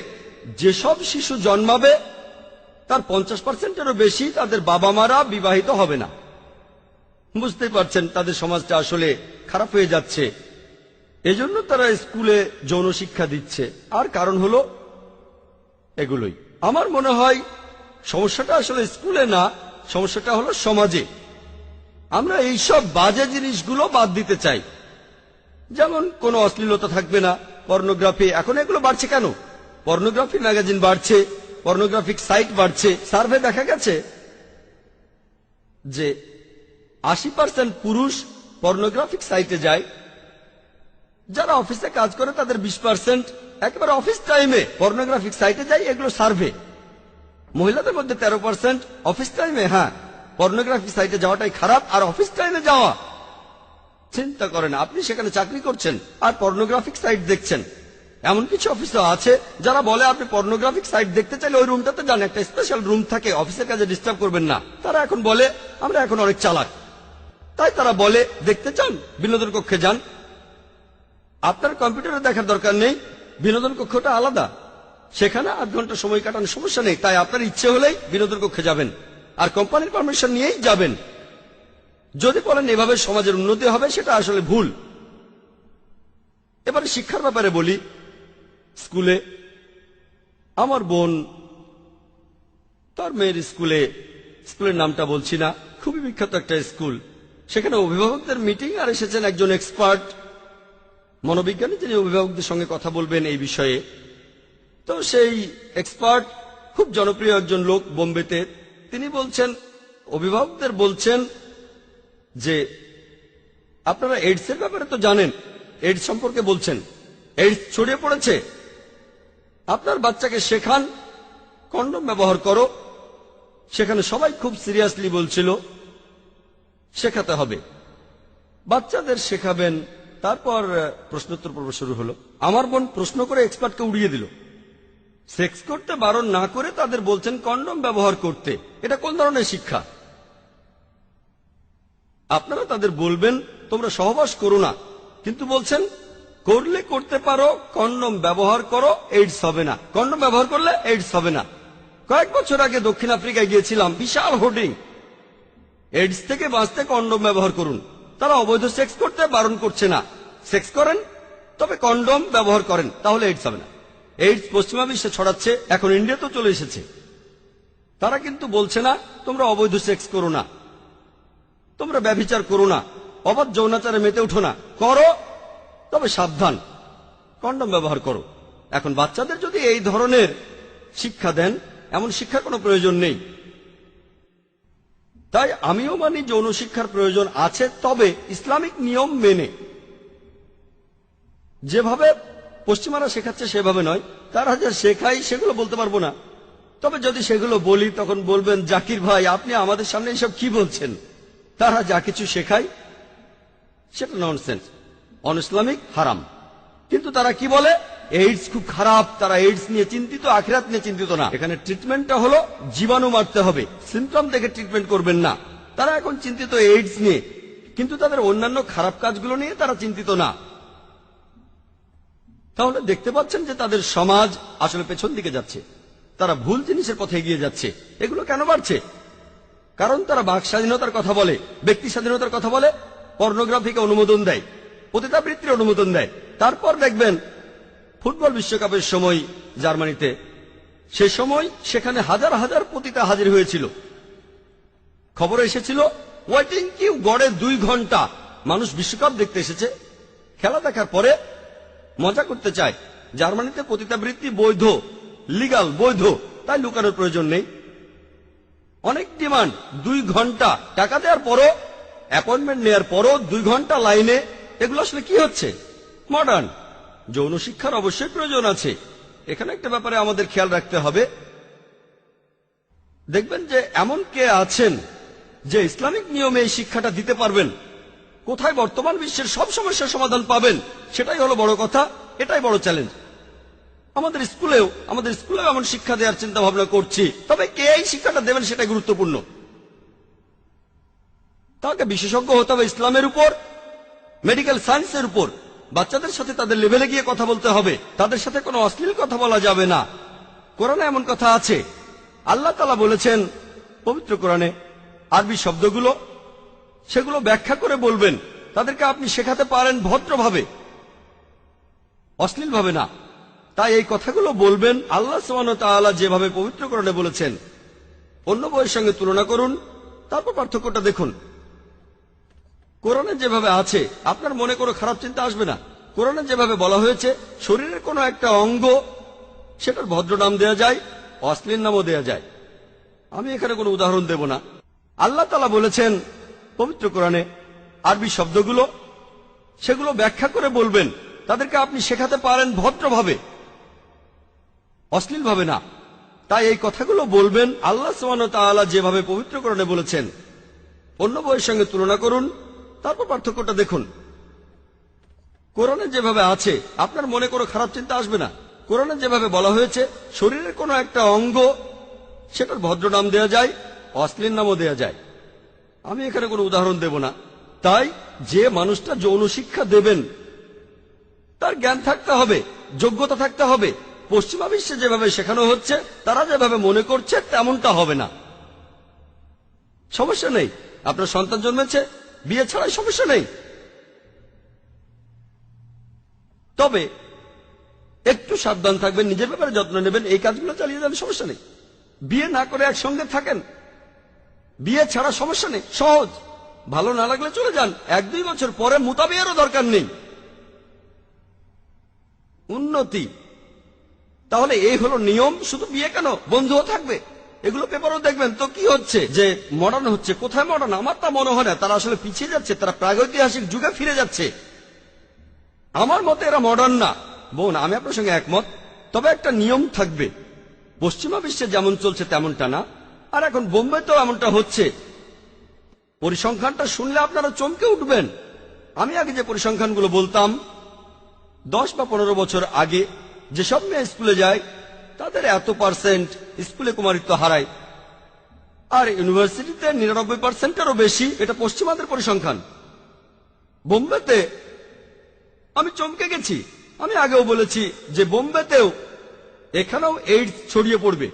যেসব শিশু জন্মাবে তার 50%-এরও বেশি তাদের বাবা মারা বিবাহিত হবে না। বুঝতেই পারছেন তাদের সমাজটা আসলে খারাপ হয়ে যাচ্ছে। এজন্য তারা স্কুলে যৌন শিক্ষা দিচ্ছে, আর কারণ হলো এগুলোই। আমার মনে হয় সমস্যাটা আসলে স্কুলে না, সমস্যাটা হলো সমাজে। আমরা এইসব বাজে জিনিসগুলো বাদ দিতে চাই, যেমন কোনো অশ্লীলতা থাকবে না, পর্নোগ্রাফি। এখন এগুলো বাড়ছে কেন? পর্নোগ্রাফি ম্যাগাজিন বাড়ছে, পর্নোগ্রাফিক সাইট বাড়ছে। সার্ভে দেখা গেছে যে 80% পুরুষ পর্নোগ্রাফিক সাইটে যায়, যারা অফিসে কাজ করে তাদের 20% একেবারে অফিস টাইমে পর্নোগ্রাফিক সাইটে যায়। এগুলো সার্ভে। মহিলাদের মধ্যে 13% অফিস টাইমে। হ্যাঁ, পর্নোগ্রাফিক সাইটে যাওয়াটাই খারাপ, আর অফিস টাইমে যাওয়া। চিন্তা করেন, আপনি সেখানে চাকরি করছেন আর পর্নোগ্রাফিক সাইট দেখছেন। এমন কিছু অফিসে আছে যারা বলে আপনি পর্নোগ্রাফিক সাইট দেখতে চাইলে ওই রুমটাতে যান, একটা স্পেশাল রুম থাকে, অফিসের কাজে ডিস্টার্ব করবেন না। তারা এখন বলে আমরা এখন অনেক চালাক, তাই তারা বলে দেখতে চান বিনোদন কক্ষে যান। আপনার কম্পিউটারে দেখার দরকার নেই, বিনোদন কক্ষটা আলাদা, সেখানে 8 ঘন্টা সময় কাটানোর সমস্যা নেই। তাই আপনার ইচ্ছে হলেই বিনোদন কক্ষে যাবেন, আর কোম্পানির পারমিশন নিয়েই যাবেন। যদি বলেন এভাবে সমাজের উন্নতি হবে, সেটা আসলে ভুল। এবারে শিক্ষার ব্যাপারে বলি। স্কুলে আমার বোন তার মেয়ের স্কুলের নামটা বলছি না, খুবই বিখ্যাত একটা স্কুল, সেখানে অভিভাবকদের মিটিং, আর এসেছেন একজন এক্সপার্ট মনোবিজ্ঞানী, যিনি অভিভাবকদের সঙ্গে কথা বলবেন এই বিষয়ে। তো সেই এক্সপার্ট খুব জনপ্রিয় একজন লোক বোম্বেতে। তিনি বলছেন, অভিভাবকদের বলছেন যে আপনারা এইডস এর ব্যাপারে তো জানেন, এইডস সম্পর্কে বলছেন, এইডস ছড়িয়ে পড়েছে, আপনার বাচ্চাকে শেখান কন্ডম ব্যবহার করো। সেখানে সবাই খুব সিরিয়াসলি বলছিল শেখাতে হবে, বাচ্চাদের শেখাবেন। তারপর প্রশ্নোত্তর পর্ব শুরু হলো। আমার বোন প্রশ্ন করে এক্সপার্টকে উড়িয়ে দিল। সেক্স করতে বারণ না করে তাদের বলছেন কন্ডম ব্যবহার করতে। এটা কোন ধরনের শিক্ষা? আপনারা তাদের বলবেন তোমরা সহবাস করো না, কিন্তু বলছেন করলে করতে পারো, কন্ডম ব্যবহার করো, এইডস হবে না। কন্ডম ব্যবহার করলে এইডস হবে না। কয়েক বছর আগে দক্ষিণ আফ্রিকায় গিয়েছিলাম, বিশাল হোর্ডিং, এইডস থেকে বাঁচতে কন্ডম ব্যবহার করুন। তারা অবৈধ সেক্স করতে বারণ করছে না, সেক্স করেন তবে কন্ডম ব্যবহার করেন, তাহলে এইডস হবে না। এইডস পশ্চিমা বিশ্বে ছড়াচ্ছে, এখন ইন্ডিয়াতেও চলে এসেছে। তারা কিন্তু বলছে না তোমরা অবৈধ সেক্স করো না, তোমরা ব্যভিচার করো না, অবাধ যৌনাচারে মেতে উঠো না, করো তবে সাবধান, কন্ডম ব্যবহার করো। এখন বাচ্চাদের যদি এই ধরনের শিক্ষা দেন, এমন শিক্ষার কোনো প্রয়োজন নেই। তাই আমিও মানি যৌন শিক্ষার প্রয়োজন আছে, তবে ইসলামিক নিয়ম মেনে। যেভাবে পশ্চিমারা শেখাচ্ছে সেভাবে নয়। তারা যা শেখাই সেগুলো বলতে পারবো না, তবে যদি সেগুলো বলি তখন বলবেন জাকির ভাই আপনি আমাদের সামনে এসব কি বলছেন। তারা যা কিছু শেখায় সেটা ননসেন্স, অনইসলামিক, হারাম। কিন্তু তারা কি বলে এইডস খুব খারাপ, তারা এইডস নিয়ে চিন্তিত, আখিরাত নিয়ে চিন্তিত না। এখানে ট্রিটমেন্টটা হলো জীবাণু মারতে হবে, সিমটম দেখে ট্রিটমেন্ট করবেন না। তারা এখন চিন্তিত এইডস নিয়ে, কিন্তু তাদের অন্যান্য খারাপ কাজগুলো নিয়ে তারা চিন্তিত না। তাহলে দেখতে পাচ্ছেন যে তাদের সমাজ আসলে পেছন দিকে যাচ্ছে, তারা ভুল জিনিসের পথে এগিয়ে যাচ্ছে। এগুলো কেন বাড়ছে? কারণ তারা বাক স্বাধীনতার কথা বলে, ব্যক্তি স্বাধীনতার কথা বলে, পর্নোগ্রাফিকে অনুমোদন দেয়, পতিতাবৃত্তির অনুমোদন দেয়। তারপর দেখবেন ফুটবল বিশ্বকাপের সময় জার্মানিতে, সে সময় সেখানে হাজার হাজার পতিতা হাজির হয়েছিল। খবর এসেছিল ওয়েটিং কিউ গড়ে 2 ঘন্টা। মানুষ বিশ্বকাপ দেখতে এসেছে, খেলা দেখার পরে মজা করতে চায়। জার্মানিতে পতিতাবৃত্তি বৈধ, লিগাল, বৈধ, তাই লুকানোর প্রয়োজন নেই। অনেক ডিমান্ড, 2 ঘন্টা টাকা দেওয়ার পরও, অ্যাপয়েন্টমেন্ট নেওয়ার পরও 2 ঘন্টা লাইনে। এগুলো আসলে কি হচ্ছে? মডার্ন। যৌন শিক্ষার অবশ্যই প্রয়োজন আছে। এখানে একটা ব্যাপারে আমাদের খেয়াল রাখতে হবে। দেখবেন যে এমন কে আছেন যে ইসলামিক নিয়মে এই শিক্ষাটা দিতে পারবেন। কোথায় বর্তমান বিশ্বের সব সমস্যার সমাধান পাবেন, সেটাই হলো বড় কথা, এটাই বড় চ্যালেঞ্জ। আমাদের স্কুলেও এমন শিক্ষা দেওয়ার চিন্তা ভাবনা করছি, তবে কে এই শিক্ষাটা দেবেন সেটাই গুরুত্বপূর্ণ। তাকে বিশেষজ্ঞ হতে হবে ইসলামের উপর, মেডিকেল সায়েন্সের উপর। বাচ্চাদের সাথে তাদের লেভেলে গিয়ে কথা বলতে হবে, তাদের সাথে কোনো অশ্লীল কথা বলা যাবে না। কোরআনে এমন কথা আছে, আল্লাহ তাআলা বলেছেন পবিত্র কোরআনে, আরবি শব্দগুলো সেগুলো ব্যাখ্যা করে বলবেন, তাদেরকে আপনি শেখাতে পারেন ভদ্রভাবে, অশ্লীলভাবে না। তাই এই কথাগুলো বলবেন আল্লাহ সুবহানাহু ওয়া তাআলা যেভাবে পবিত্র কোরআনে বলেছেন। অন্য বইয়ের সঙ্গে তুলনা করুন, তারপর পার্থক্যটা দেখুন। কোরআনে যেভাবে আছে আপনার মনে কোনো খারাপ চিন্তা আসবে না। কোরআনে যেভাবে বলা হয়েছে শরীরের কোনো একটা অঙ্গ, সেটার ভদ্র নাম দেয়া যায়, অশ্লীল নামও দেয়া যায়। আমি এখানে কোনো উদাহরণ দেব না। আল্লাহ তাআলা বলেছেন পবিত্র কোরআনে, আরবি শব্দগুলো সেগুলো ব্যাখ্যা করে বলবেন, তাদেরকে আপনি শেখাতে পারেন ভদ্রভাবে, অশ্লীলভাবে না। তাই এই কথাগুলো বলবেন আল্লাহ সুবহানাহু ওয়া তাআলা যেভাবে পবিত্র কোরআনে বলেছেন। অন্য বইয়ের সঙ্গে তুলনা করুন, তারপর পার্থক্যটা দেখুন। কোরআনে যেভাবে আছে আপনার মনে কোনো খারাপ চিন্তা আসবে না। কোরআনে যেভাবে বলা হয়েছে শরীরের কোনো একটা অঙ্গ, সেটার ভদ্র নাম দেয়া যায়, অশ্লীল নামও দেয়া যায়। আমি এখানে কোনো উদাহরণ দেব না। তাই যে মানুষটা যৌন শিক্ষা দেবেন তার জ্ঞান থাকতে হবে, যোগ্যতা থাকতে হবে। পশ্চিমা বিশ্বে যেভাবে শেখানো হচ্ছে, তারা যেভাবে মনে করছে তেমনটা হবে না। সমস্যা নেই, আপনার সন্তান জন্মেছে, বিয়ে ছাড়াই সমস্যা নেই। তবে একটু সাবধান থাকবেন, নিজের ব্যাপারে যত্ন নেবেন, এই কাজগুলো চালিয়ে যান, সমস্যা নেই। বিয়ে না করে একসঙ্গে থাকেন, বিয়ে ছাড়া সমস্যা নেই, সহজ। ভালো না লাগলে চলে যান, 1-2 বছর পরে মুতাবিয়ারও দরকার নেই। উন্নতি। তাহলে এই হলো নিয়ম। শুধু বিয়ে কেন, বন্ধুও থাকবে। এগুলো পেপারও দেখবেন তো কি হচ্ছে, যে মডার্ন হচ্ছে। কোথায় মডার্ন? আমার তা মনে হয় না। তারা আসলে পিছিয়ে যাচ্ছে, তারা প্রাগৈতিহাসিক যুগে ফিরে যাচ্ছে। আমার মতে এরা মডার্ন না। বোন, আমি আপনার সঙ্গে একমত, তবে একটা নিয়ম থাকবে। পশ্চিমা বিশ্বে যেমন চলছে তেমনটা না। আর এখন বোম্বেতেও এমনটা হচ্ছে। পরিসংখ্যানটা শুনলে আপনারা চমকে উঠবেন। আমি আগে যে পরিসংখ্যানগুলো বলতাম, 10 বা 15 বছর আগে যেসব মেয়ে স্কুলে যায় তাদের এত পার্সেন্ট স্কুলে কুমারিত্ব হারায়, আর ইউনিভার্সিটিতে 99%-এরও বেশি। এটা পশ্চিমাদের পরিসংখ্যান। বোম্বেতে আমি চমকে গেছি। আমি আগেও বলেছি যে বোম্বেতেও, এখানেও এইডস ছড়িয়ে পড়বে।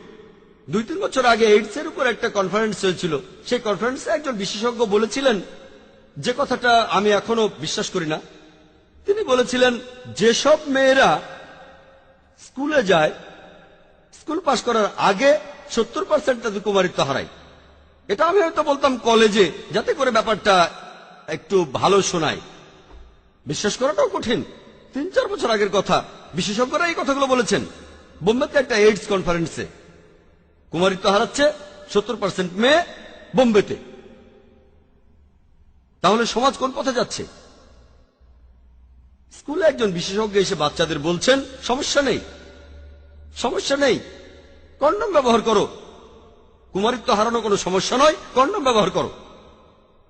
2-3 বছর আগে এইডস এর উপর একটা কনফারেন্স হয়েছিল। সেই কনফারেন্সে একজন বিশেষজ্ঞ বলেছিলেন যে কথাটা আমি এখনো বিশ্বাস করি না। তিনি বলেছিলেন, যেসব মেয়েরা স্কুলে যায়, স্কুল পাশ করার আগে 70% তাদের কুমারিত্ব হারায়। এটা আমি হয়তো বলতাম কলেজে, যাতে করে ব্যাপারটা একটু ভালো শোনায়। বিশ্বাস করাটাও কঠিন। 3-4 বছর আগের কথা, বিশেষজ্ঞরা এই কথাগুলো বলেছেন। বোম্বেতে একটা এইডস কনফারেন্সে কুমারিত্ব হারাচ্ছে 70% মেয়ে বোম্বেতে। তাহলে সমাজ কোন পথে যাচ্ছে? স্কুলে একজন বিশেষজ্ঞ এসে বাচ্চাদের বলছেন, সমস্যা নেই, সমস্যা নেই, কন্ডম ব্যবহার করো, কুমারিত্ব হারানো কোনো সমস্যা নয়, কন্ডম ব্যবহার করো।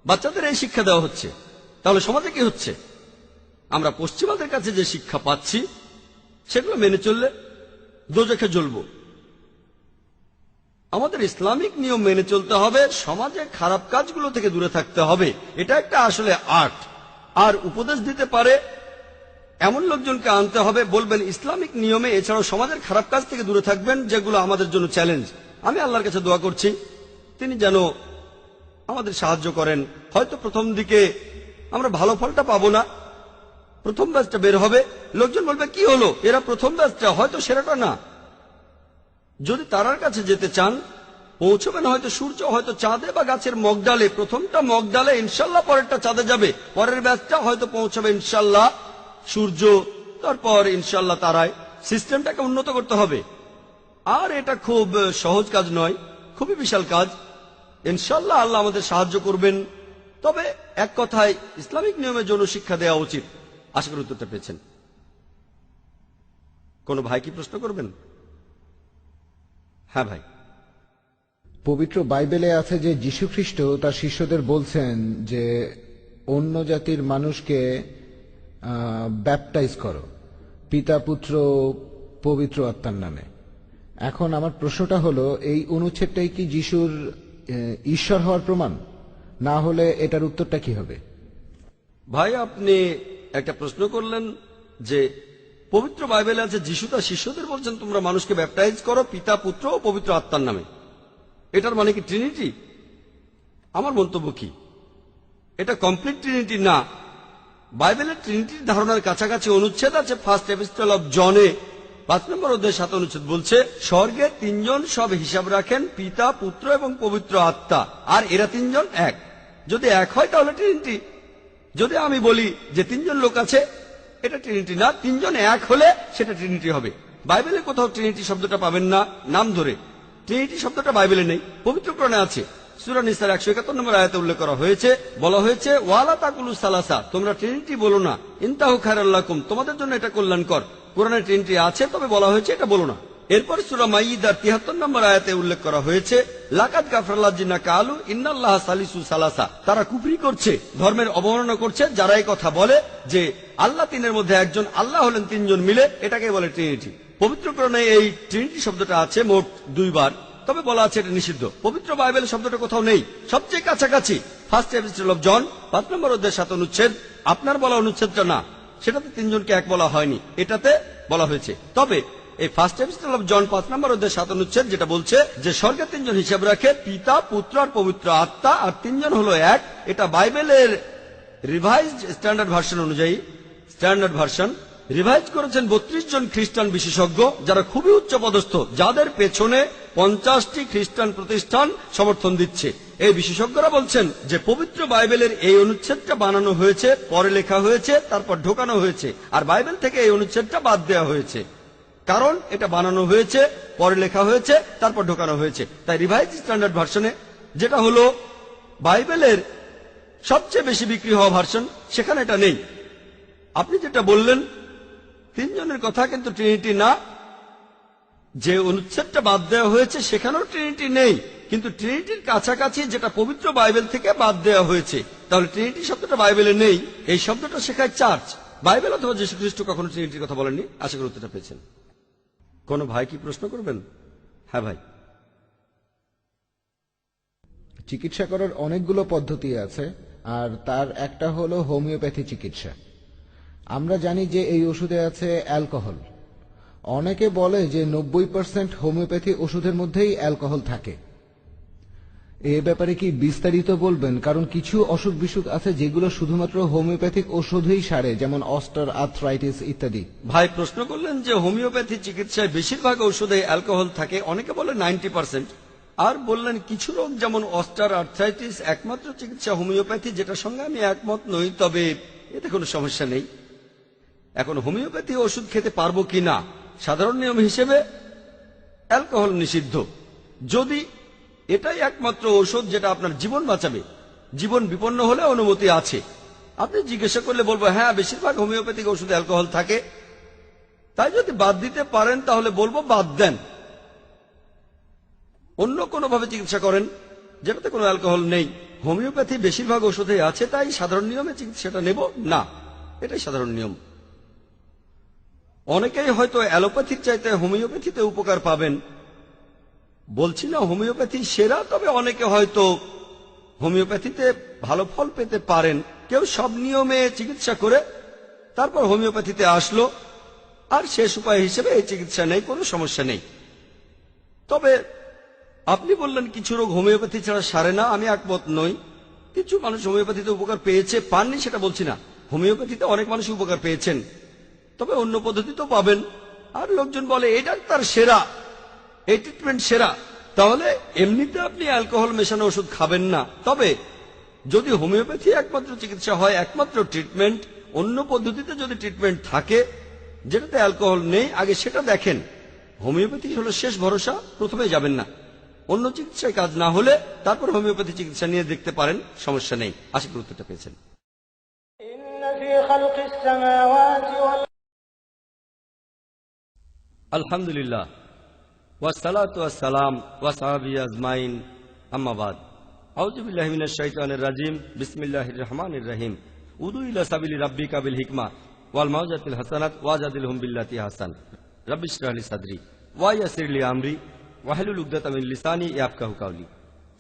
বাচ্চাদের এই শিক্ষা দেওয়া হচ্ছে। তাহলে সমাজে কি হচ্ছে? আমরা পশ্চিমাদের কাছে যে শিক্ষা পাচ্ছি সেগুলো মেনে চললে দোজখে জ্বলব। আমাদের ইসলামিক নিয়ম মেনে চলতে হবে, সমাজে খারাপ কাজগুলো থেকে দূরে থাকতে হবে। এটা একটা আসলে আর্ট। আর উপদেশ দিতে পারে এমন লোকজনকে আনতে হবে, বলবেন ইসলামিক নিয়মে, এছাড়াও সমাজের খারাপ কাজ থেকে দূরে থাকবেন, যেগুলো আমাদের জন্য চ্যালেঞ্জ। আমি আল্লাহর কাছে দোয়া করছি তিনি যেন আমাদের সাহায্য করেন। হয়তো প্রথম দিকে আমরা ভালো ফলটা পাবো না, প্রথম ব্যাচটা বের হবে, লোকজন বলবে কি হলো, এরা প্রথম ব্যাচটা, হয়তো সেরাটা না। যদি তারার কাছে যেতে চান, পৌঁছবেন হয়তো সূর্য, হয়তো চাঁদে বা গাছের মগডালে। প্রথমটা মগডালে, ইনশাল্লাহ পরেরটা চাঁদে যাবে। পরের ব্যাচটা হয়তো পৌঁছবে ইনশাল্লাহ সূর্য, তারপর ইনশাল্লাহ তারায়। সিস্টেমটাকে উন্নত করতে হবে। আর এটা খুব সহজ কাজ নয়, খুবই বিশাল কাজ। ইনশাল্লাহ আল্লাহ আমাদের সাহায্য করবেন। তবে এক কথায় ইসলামিক নিয়মে যৌন শিক্ষা দেওয়া উচিত। আশা করি উত্তরটা পেয়েছেন। কোনো ভাই কি প্রশ্ন করবেন? হ্যাঁ ভাই। পবিত্র বাইবেলে আছে যে যীশুখ্রিস্ট তার শিষ্যদের বলছেন যে অন্য জাতির মানুষকে ব্যাপটাইজ করো পিতা পুত্র পবিত্র আত্মার নামে। এখন আমার প্রশ্নটা হলো, এই অনুচ্ছেদটাই কি যিশুর ঈশ্বর হওয়ার প্রমাণ? না হলে এটার উত্তরটা কি হবে? ভাই, আপনি একটা প্রশ্ন করলেন যে পবিত্র বাইবেলে আছে যিশু তার শিষ্যদের বলছেন তোমরা মানুষকে ব্যাপটাইজ করো পিতা পুত্র ও পবিত্র আত্মার নামে। এটার মানে কি ট্রিনিটি? আমার মন্তব্য কি, এটা কমপ্লিট ট্রিনিটি না। বাইবেলের ট্রিনিটির ধারণার কাছাকাছি অনুচ্ছেদ আছে ফার্স্ট এপিস্টল অফ জনে 5 নম্বর অধ্যায় 7 অনুচ্ছেদ বলছে স্বর্গে তিনজন সব হিসাব রাখেন, পিতা পুত্র এবং পবিত্র আত্মা, আর এরা তিনজন এক। যদি এক হয় তাহলে ট্রিনিটি। যদি আমি বলি যে তিনজন লোক আছে, এটা ট্রিনিটি না। তিনজন এক হলে সেটা ট্রিনিটি হবে। বাইবেলে কোথাও ট্রিনিটি শব্দটা পাবেন না নাম ধরে। ট্রিনিটি শব্দটা বাইবেলে নেই, পবিত্র কোরআনে আছে। সূরা নিসার 171 নম্বর আয়াতে উল্লেখ করা হয়েছে, বলা হয়েছে ওয়ালা তাকুলু সালাসা, তোমরা ট্রিনিটি বলো না, ইনতাহু খায়রাল লাকুম, তোমাদের জন্য এটা কল্যাণকর। কোরআনে ট্রিনিটি আছে, তবে বলা হয়েছে এটা বলো না। এরপর সূরা মাইদার 73 নম্বর আয়াতে উল্লেখ করা হয়েছে লাকাদ কাফারাল্লাযিনা কালু ইন্নাল্লাহা সালিসু সালাসা, তারা কুফরি করছে, ধর্মের অবমাননা করছে যারা এই কথা বলে যে আল্লাহ তিনের মধ্যে একজন, আল্লাহ হলেন তিনজন মিলে, এটাকে বলে ট্রিনিটি। পবিত্র কোরআনে এই ট্রিনিটি শব্দটা আছে মোট 2 বার, তবে বলা আছে এটা নিষিদ্ধ। পবিত্র বাইবেল শব্দটা কোথাও নেই। সবচেয়ে কাছাকাছি ফার্স্ট এপিস্টল অফ জন 5 নম্বর অধ্যায় 7 অনুচ্ছেদ, আপনার বলা অনুচ্ছেদটা না, সেটাতে তিনজনকে এক বলা হয়নি, এটাতে বলা হয়েছে। তবে এই ফার্স্ট এপিস্টল অফ জন 5 নম্বর অধ্যায় 7 অনুচ্ছেদ যেটা বলছে যে স্বর্গে তিনজন হিসাব রাখে, পিতা পুত্র আর পবিত্র আত্মা, আর তিনজন হলো এক, এটা বাইবেলের রিভাইজড স্ট্যান্ডার্ড ভার্সন অনুযায়ী, স্ট্যান্ডার্ড ভার্সন রিভাইজ করেছেন 32 জন খ্রিস্টান বিশেষজ্ঞ, যারা খুবই উচ্চ পদস্থ, যাদের পেছনে 50টি খ্রিস্টান প্রতিষ্ঠান সমর্থন দিচ্ছে। এই বিশেষজ্ঞরা বলছেন যে পবিত্র বাইবেলের এই অনুচ্ছেদটা বানানো হয়েছে, পরে লেখা হয়েছে, তারপর ঢোকানো হয়েছে, আর বাইবেল থেকে এই অনুচ্ছেদটা বাদ দেওয়া হয়েছে। কারণ এটা বানানো হয়েছে, পরে লেখা হয়েছে, তারপর ঢোকানো হয়েছে। তাই রিভাইজ স্ট্যান্ডার্ড ভার্সনে, যেটা হলো বাইবেলের সবচেয়ে বেশি বিক্রি হওয়া ভার্সন, সেখানে এটা নেই। আপনি যেটা বললেন তিনজনের কথা, কিন্তু ট্রিনিটি না। যে অনুচ্ছেদটা বাদ দেওয়া হয়েছে সেখানেও ট্রিনিটি নেই, কিন্তু ট্রিনিটির কাছাকাছি যেটা পবিত্র বাইবেল থেকে বাদ দেওয়া হয়েছে। তাহলে ট্রিনিটি শব্দটা বাইবেলে নেই, এই শব্দটা শেখায় চার্চ। বাইবেল অথবা যীশু খ্রিস্ট কখনো ট্রিনিটির কথা বলেননি। আশা করি উত্তরটা পেয়েছেন। কোনো ভাই কি প্রশ্ন করবেন? হ্যাঁ ভাই। চিকিৎসা করার অনেকগুলো পদ্ধতি আছে, আর তার একটা হলো হোমিওপ্যাথি চিকিৎসা। আমরা জানি যে এই ওষুধে আছে অ্যালকোহল। অনেকে বলে যে 90% হোমিওপ্যাথি ওষুধের মধ্যেই অ্যালকোহল থাকে। এ ব্যাপারে কি বিস্তারিত বলবেন? কারণ কিছু অসুখ বিসুখ আছে যেগুলো শুধুমাত্র হোমিওপ্যাথিক ওষুধেই সারে, যেমন অস্টার আর্থ্রাইটিস ইত্যাদি। ভাই প্রশ্ন করলেন যে হোমিওপ্যাথি চিকিৎসায় বেশিরভাগ ওষুধে অ্যালকোহল থাকে, অনেকে বলে 90%, আর বললেন কিছু রোগ যেমন অস্টার আর্থ্রাইটিস একমাত্র চিকিৎসা হোমিওপ্যাথি, যেটার সঙ্গে আমি একমত নই, তবে এতে কোনো সমস্যা নেই। এখন হোমিওপ্যাথি ওষুধ খেতে পারবো কিনা, সাধারণ নিয়ম হিসেবে অ্যালকোহল নিষিদ্ধ। যদি এটাই একমাত্র ওষুধ যেটা আপনার জীবন বাঁচাবে, জীবন বিপন্ন হলে অনুমতি আছে। আপনি জিজ্ঞাসা করলে বলবো হ্যাঁ বেশিরভাগ হোমিওপ্যাথিক ওষুধে অ্যালকোহল থাকে, তাই যদি বাদ দিতে পারেন তাহলে বলবো বাদ দেন, অন্য কোনোভাবে চিকিৎসা করেন যেটাতে কোনো অ্যালকোহল নেই। হোমিওপ্যাথি বেশিরভাগ ওষুধে আছে, তাই সাধারণ নিয়মে চিকিৎসাটা নেব না, এটাই সাধারণ নিয়ম। অনেকেই হয়তো অ্যালোপ্যাথির চাইতে হোমিওপ্যাথিতে উপকার পাবেন। বলছি না হোমিওপ্যাথি সেরা, তবে অনেকে হয়তো হোমিওপ্যাথিতে ভালো ফল পেতে পারেন। কেউ সব নিয়মে চিকিৎসা করে তারপর হোমিওপ্যাথিতে আসলো, আর শেষ উপায় হিসেবে এই চিকিৎসা নেই, কোনো সমস্যা নেই। তবে আপনি বললেন কিছু রোগ হোমিওপ্যাথি ছাড়া সারে না, আমি একমত নই। কিছু মানুষ হোমিওপ্যাথিতে উপকার পেয়েছে, পাননি সেটা বলছি না। হোমিওপ্যাথিতে অনেক মানুষ উপকার পেয়েছেন, তবে অন্য পদ্ধতিতেও পাবেন। আর লোকজন বলে এই ডাক্তার সেরা, এই ট্রিটমেন্ট সেরা, তাহলে এমনিতে আপনি অ্যালকোহল মেশানো ওষুধ খাবেন না। তবে যদি হোমিওপ্যাথি একমাত্র চিকিৎসা হয়, একমাত্র ট্রিটমেন্ট, অন্য পদ্ধতিতে যদি ট্রিটমেন্ট থাকে যেটাতে অ্যালকোহল নেই, আগে সেটা দেখেন। হোমিওপ্যাথি হলো শেষ ভরসা, প্রথমে যাবেন না। অন্য চিকিৎসায় কাজ না হলে তারপর হোমিওপ্যাথি চিকিৎসা নিয়ে দেখতে পারেন, সমস্যা নেই। আশা করি উত্তরটা পেয়েছেন। আলহামদুলিল্লাহ ওয়াসসালাতু ওয়াসসালাম ওয়া সাহাবি আজমাইন আম্মা বাদ আউযু বিল্লাহি মিনাশ শাইতানির রাজিম বিসমিল্লাহির রহমানির রহিম উদু ইলা সাবিলি রাব্বিকা বিল হিকমা ওয়াল মাউযাতিল হাসানাত ওয়াজাদিলহুম বিল্লাতি হাসান রাব্বিশ ইশরাহ লি সাদরি ওয়া ইয়াসসির লি আমরি ওয়াহলুল উকদাতাম মিন লিসানি ইয়াফকাহু কাওলি।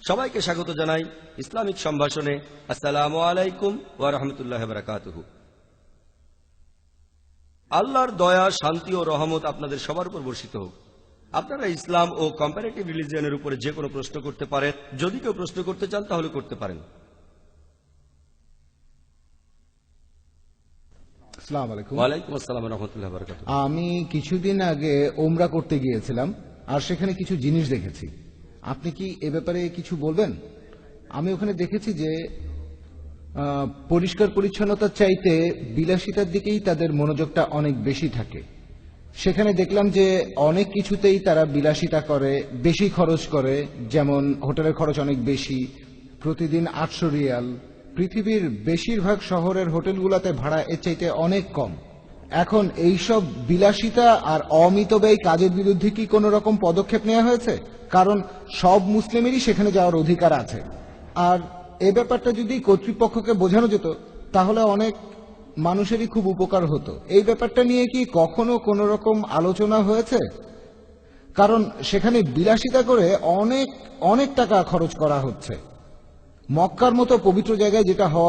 সবাইকে স্বাগত জানাই ইসলামিক সম্ভাষণে। আসসালামু আলাইকুম ওয়া রাহমাতুল্লাহি ওয়া বারাকাতুহু। আল্লাহর দয়া, শান্তি ও রহমত আপনাদের সবার উপর বর্ষিত হোক। আপনারা ইসলাম ও কম্পারেটিভ রিলিজিয়নের উপরে যে কোনো প্রশ্ন করতে পারেন। যদি কেউ প্রশ্ন করতে চান তাহলে করতে পারেন। আসসালামু আলাইকুম। ওয়ালাইকুম আসসালাম ওয়া রাহমাতুল্লাহি ওয়া বারাকাতুহু। আমি কিছুদিন আগে ওমরা করতে গিয়েছিলাম আর সেখানে কিছু জিনিস দেখেছি। আপনি কি এ ব্যাপারে কিছু বলবেন? আমি ওখানে দেখেছি যে পরিষ্কার পরিচ্ছন্নতার চাইতে বিলাসিতার দিকেই তাদের মনোযোগটা অনেক বেশি থাকে। সেখানে দেখলাম যে অনেক কিছুতেই তারা বিলাসিতা করে, বেশি খরচ করে। যেমন হোটেলের খরচ অনেক বেশি, প্রতিদিন 800 রিয়াল। পৃথিবীর বেশিরভাগ শহরের হোটেলগুলোতে ভাড়া এর চাইতে অনেক কম। এখন এইসব বিলাসিতা আর অমিতব্যয়ী কাজের বিরুদ্ধে কি কোনো রকম পদক্ষেপ নেওয়া হয়েছে? কারণ সব মুসলিমেরই সেখানে যাওয়ার অধিকার আছে। আর এ ব্যাপারটা যদি কর্তৃপক্ষকে বোঝানো যেত তাহলে অনেক মানুষেরই খুব উপকার হতো। এই ব্যাপারটা নিয়ে কি কখনো কোনো রকম আলোচনা হয়েছে? কারণ সেখানে বিলাসিতা করে অনেক অনেক টাকা খরচ করা হচ্ছে। মক্কার মতো পবিত্র জায়গায় যেটা হওয়া